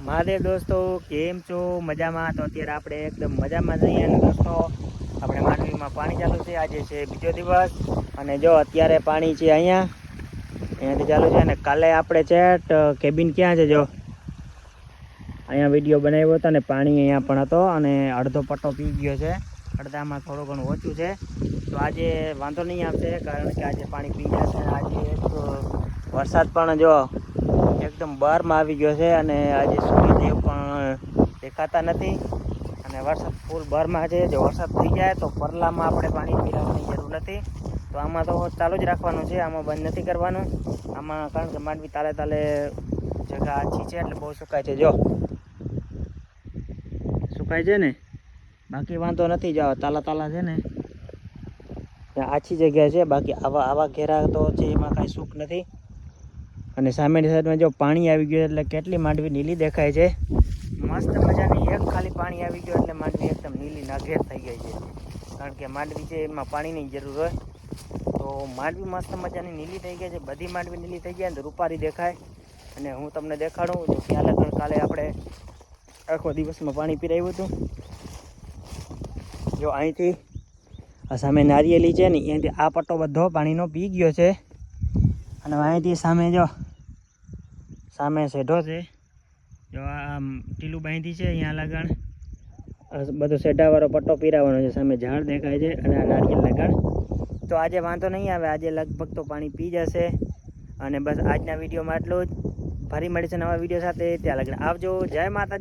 મહાદેવ દોસ્તો, કેમ છો? મજામાં? તો અત્યારે આપણે એકદમ મજામાં જઈએ અને દોસ્તો આપણે માંડવીમાં પાણી ચાલુ છે. આજે છે બીજો દિવસ અને જો અત્યારે પાણી છે અહીંયાથી ચાલુ છે. અને કાલે આપણે છે કેબિન ક્યાં છે જો અહીંયા વિડીયો બનાવ્યો હતો અને પાણી અહીંયા પણ હતો અને અડધો પટ્ટો પી ગયો છે, અડધામાં થોડું ઘણું ઓછું છે. તો આજે વાંધો નહીં આવશે કારણ કે આજે પાણી પી જશે. આજે વરસાદ પણ જો એકદમ બહારમાં આવી ગયો છે અને આજે સૂર્યદેવ પણ દેખાતા નથી અને વરસાદ ફૂલ બહારમાં છે. જો વરસાદ થઈ જાય તો પરલામાં આપણે પાણી પીવાની જરૂર નથી. તો આમાં તો ચાલુ જ રાખવાનું છે, આમાં બંધ નથી કરવાનું આમાં, કારણ કે માંડવી તાલે તાલે જગા આછી છે એટલે બહુ સુકાય છે. જો સુકાય છે ને, બાકી વાંધો નથી. જાઓ તાલા તાલા છે ને આછી જગ્યા છે, બાકી આવા ઘેરા તો છે એમાં કાંઈ સુખ નથી. અને સામેની સાઈડમાં જો પાણી આવી ગયું એટલે કેટલી માંડવી નીલી દેખાય છે, મસ્ત મજાની. એક ખાલી પાણી આવી ગયું એટલે માંડવી એકદમ નીલી નાઘેર થઈ ગઈ છે, કારણ કે માંડવી છે એમાં પાણીની જરૂર હોય. તો માંડવી મસ્ત મજાની નીલી થઈ ગઈ છે, બધી માંડવી નીલી થઈ ગયા ને રૂપારી દેખાય. અને હું તમને દેખાડું તો ત્યાં લગન કાલે આપણે આખો દિવસમાં પાણી પીરાવ્યું હતું. જો અહીંથી આ સામે નારિયેલી છે ને અહીંયાથી આ પટ્ટો બધો પાણીનો પી ગયો છે. અને અહીંથી સામે જો સામે સેઢો છે, જો આ ટીલું બાંધી છે અહીંયા લગણ બધો સેઢાવાળો પટ્ટો પીરાવાનો છે. સામે ઝાડ દેખાય છે અને આ નારિયેલ લગણ. તો આજે વાંધો નહીં આવે, આજે લગભગ તો પાણી પી જશે. અને બસ આજના વિડીયોમાં આટલું જ. ફરી મળીશું નવા વિડીયો સાથે. ત્યાં લગન આવજો. જય માતાજી.